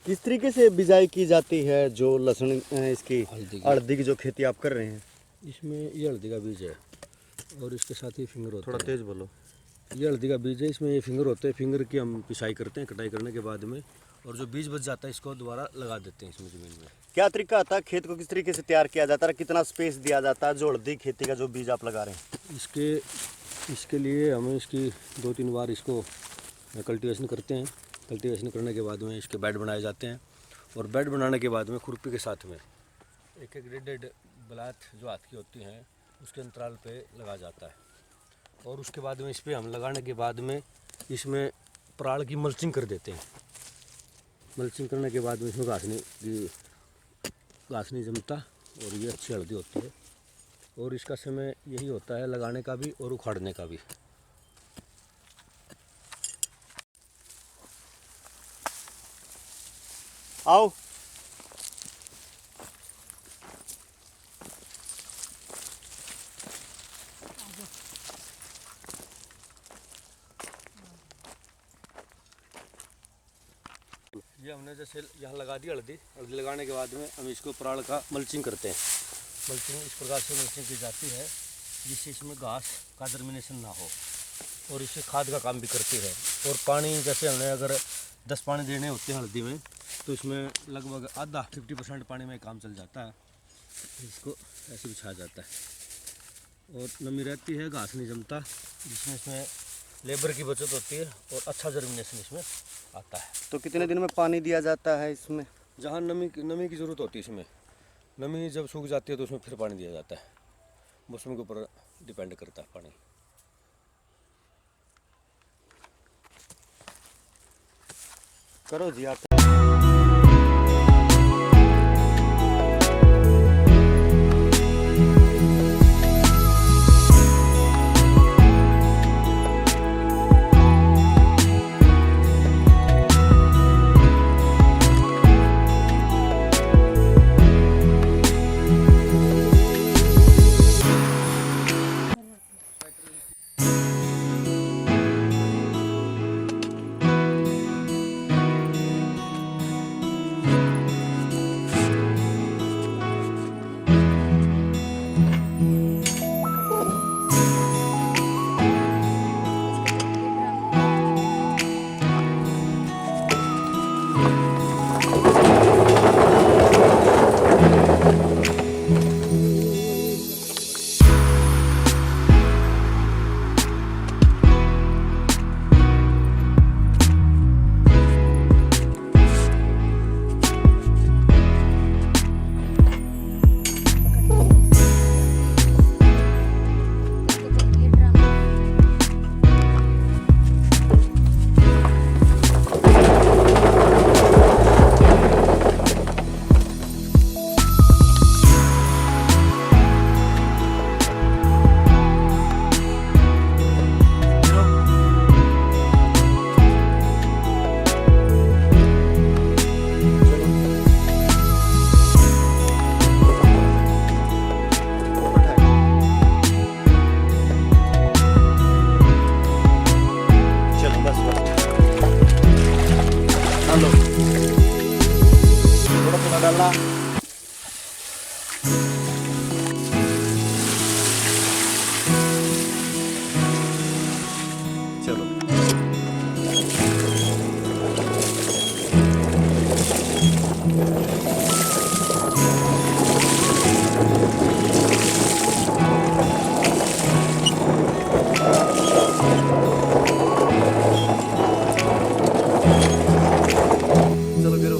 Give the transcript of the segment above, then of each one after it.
किस तरीके से बिजाई की जाती है जो लहसुन इसकी हल्दी हल्दी की जो खेती आप कर रहे हैं? इसमें ये हल्दी का बीज है और इसके साथ ही फिंगर होता थोड़ा है। तेज बोलो। ये हल्दी का बीज है, इसमें ये फिंगर होते हैं। फिंगर की हम पिसाई करते हैं कटाई करने के बाद में, और जो बीज बच जाता है इसको दोबारा लगा देते हैं इसमें ज़मीन में। क्या तरीका आता है खेत को किस तरीके से तैयार किया जाता है, कितना स्पेस दिया जाता है जो हल्दी खेती का जो बीज आप लगा रहे हैं? इसके लिए हमें इसकी 2-3 बार इसको कल्टीवेशन करते हैं। कल्टीवेशन करने के बाद में इसके बेड बनाए जाते हैं, और बेड बनाने के बाद में खुरपी के साथ में एक 1.5 बलात जो हाथ की होती हैं उसके अंतराल पे लगा जाता है। और उसके बाद में इस पर हम लगाने के बाद में इसमें पराल की मल्चिंग कर देते हैं। मल्चिंग करने के बाद में इसमें घास नहीं जमता और ये अच्छी हल्दी होती है। और इसका समय यही होता है लगाने का भी और उखाड़ने का भी। आओ। ये हमने जैसे यहाँ लगा दी हल्दी लगाने के बाद में हम इसको पराल का मल्चिंग करते हैं। मल्चिंग इस प्रकार से मल्चिंग की जाती है जिससे इसमें घास का जर्मिनेशन ना हो, और इससे खाद का काम भी करती है। और पानी जैसे हमने अगर 10 पानी देने होते हैं हल्दी में, तो इसमें लगभग आधा 50% पानी में काम चल जाता है। इसको ऐसे बिछाया जाता है और नमी रहती है, घास नहीं जमता, जिसमें इसमें लेबर की बचत होती है और अच्छा जर्मिनेशन इसमें आता है। तो कितने दिन में पानी दिया जाता है इसमें? जहाँ नमी की ज़रूरत होती है इसमें, नमी जब सूख जाती है तो उसमें फिर पानी दिया जाता है। मौसम के ऊपर डिपेंड करता है पानी। करो जी आप। डालना। चलो चलो गिरो।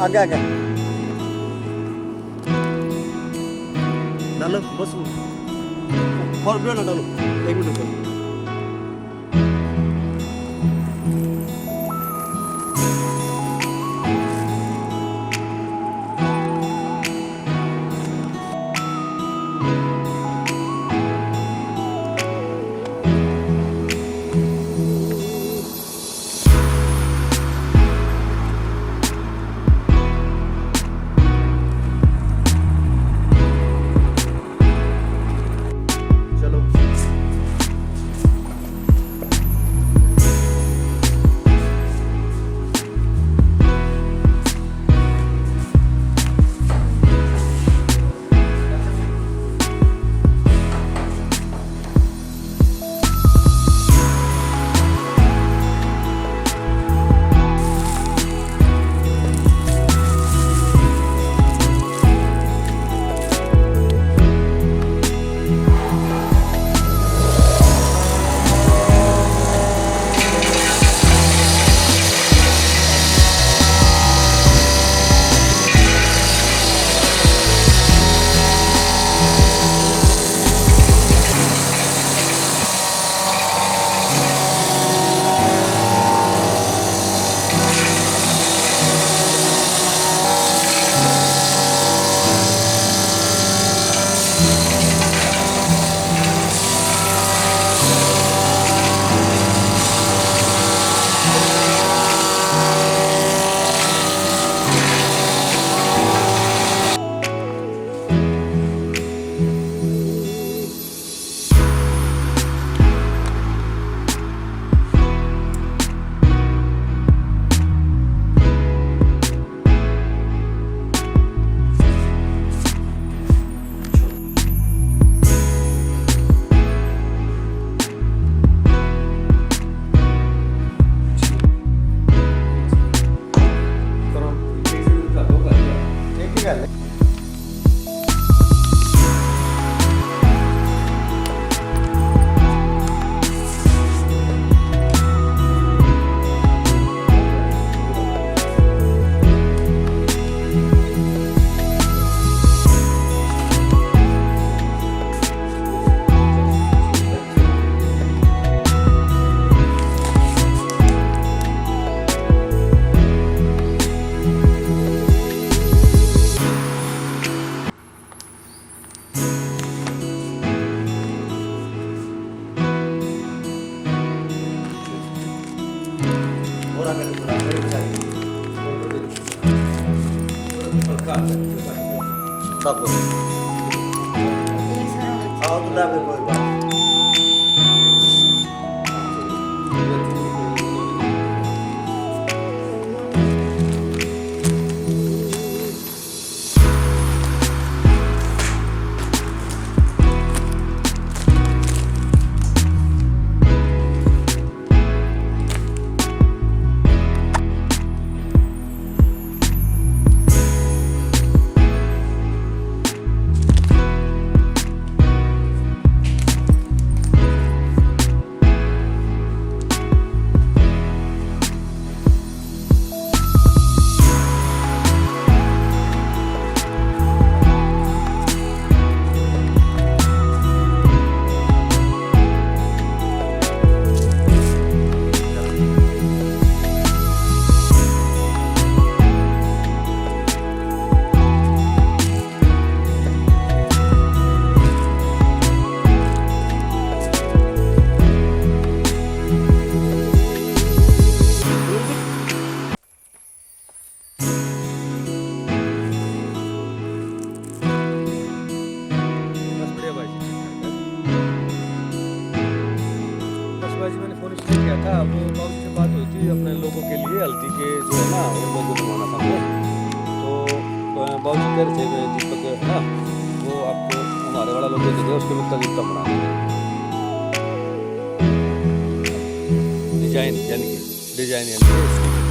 आगे आगे डालो बस फॉर ना डालो 1 मिनट रुको चलो एक ही गल है और आगे थोड़ा मेरे को चाहिए सब आओ तो दाबे कोई बात था वो बहुत से बात हुई थी अपने लोगों के लिए हल्दी के जो है ना वो लोगो बनवाना था हमें तो बहुत से कह रहे थे दीपक है ना वो आपको हमारे वाला लोगो दे दे उसके मिलता जुलता बनाना डिजाइन यानी कि डिजाइन यानी कि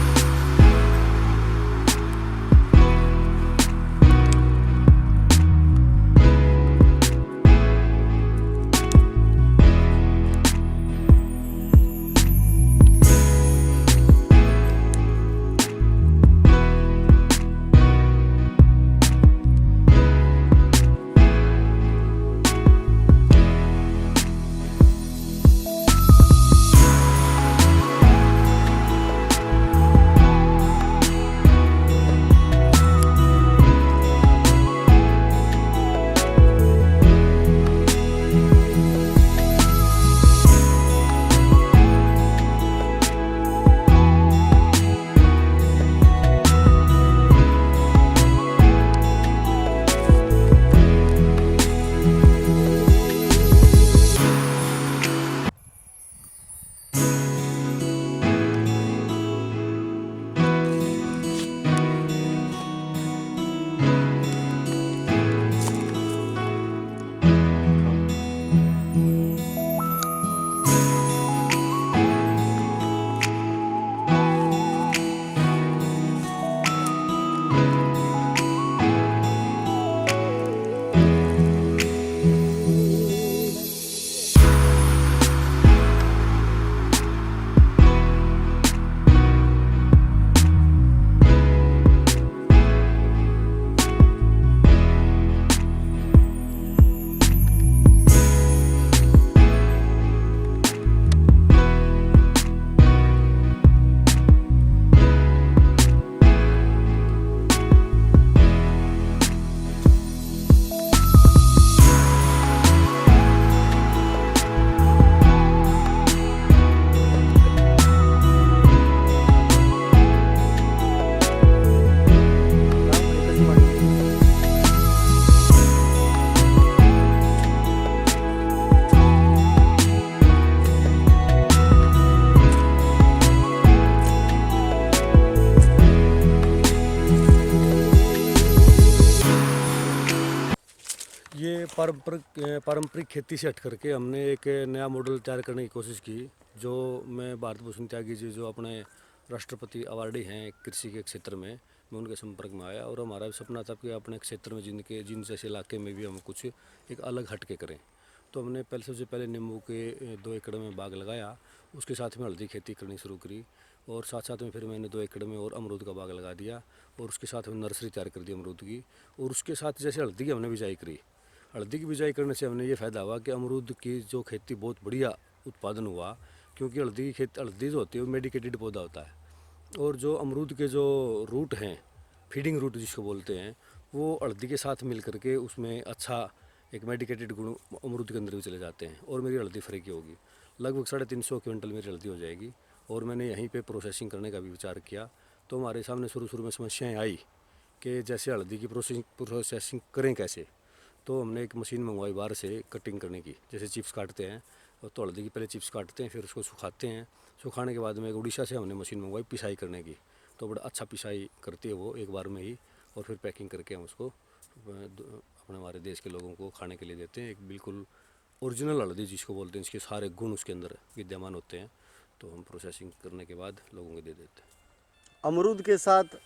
ये पारंपरिक खेती से हट करके हमने एक नया मॉडल तैयार करने की कोशिश की। जो मैं भारत भूषण त्यागी जी जो अपने राष्ट्रपति अवार्डी हैं कृषि के क्षेत्र में, मैं उनके संपर्क में आया और हमारा सपना था कि अपने क्षेत्र में जिन जैसे इलाके में भी हम कुछ एक अलग हट के करें। तो हमने सबसे पहले नींबू के 2 एकड़ में बाग लगाया, उसके साथ में हल्दी खेती करनी शुरू करी और साथ साथ में फिर मैंने 2 एकड़ में और अमरूद का बाग लगा दिया और उसके साथ में नर्सरी तैयार कर दी अमरूद की। और उसके साथ जैसे हल्दी की हमने बिजाई करी, हल्दी की बिजाई करने से हमने ये फ़ायदा हुआ कि अमरूद की जो खेती बहुत बढ़िया उत्पादन हुआ, क्योंकि हल्दी जो होती है वो मेडिकेटेड पौधा होता है और जो अमरूद के जो रूट हैं, फीडिंग रूट जिसको बोलते हैं, वो हल्दी के साथ मिल करके उसमें अच्छा एक मेडिकेटेड गुण अमरूद के अंदर भी चले जाते हैं और मेरी हल्दी फ्री की होगी। लगभग 350 क्विंटल मेरी हल्दी हो जाएगी और मैंने यहीं पे प्रोसेसिंग करने का भी विचार किया। तो हमारे सामने शुरू में समस्याएं आई कि जैसे हल्दी की प्रोसेसिंग करें कैसे। तो हमने एक मशीन मंगवाई बाहर से कटिंग करने की, जैसे चिप्स काटते हैं तो हल्दी की पहले चिप्स काटते हैं, फिर उसको सुखाते हैं, सुखाने के बाद में एक उड़ीसा से हमने मशीन मंगवाई पिसाई करने की। तो बड़ा अच्छा पिसाई करती है वो एक बार में ही, और फिर पैकिंग करके हम उसको अपने हमारे देश के लोगों को खाने के लिए देते हैं। एक बिल्कुल ओरिजिनल हल्दी जिसको बोलते हैं, इसके सारे गुण उसके अंदर विद्यमान होते हैं। तो हम प्रोसेसिंग करने के बाद लोगों को दे देते हैं। अमरूद के साथ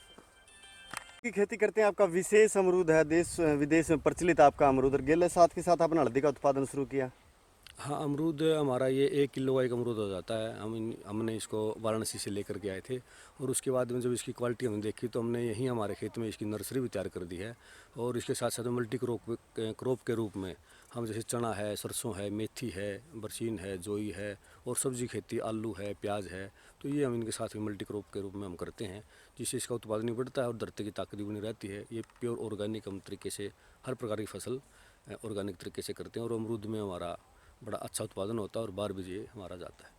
की खेती करते हैं, आपका विशेष अमरूद है, देश विदेश में प्रचलित आपका अमरूद, और गेले साथ के साथ आपने हल्दी का उत्पादन शुरू किया। हाँ, अमरूद हमारा ये 1 किलो का एक अमरूद हो जाता है। हमने इसको वाराणसी से लेकर के आए थे और उसके बाद में जब इसकी क्वालिटी हमने देखी तो हमने यहीं हमारे खेत में इसकी नर्सरी भी तैयार कर दी है। और इसके साथ साथ मल्टी क्रॉप के रूप में हम जैसे चना है, सरसों है, मेथी है, बरसीन है, जोई है और सब्जी खेती आलू है, प्याज है, तो ये हम इनके साथ मल्टी क्रॉप के रूप में हम करते हैं, जिससे इसका उत्पादन भी बढ़ता है और धरती की ताकत भी बनी रहती है। ये प्योर ऑर्गेनिक हम तरीके से हर प्रकार की फसल ऑर्गेनिक तरीके से करते हैं और अमरूद में हमारा बड़ा अच्छा उत्पादन होता है और बार भी ये हमारा जाता है।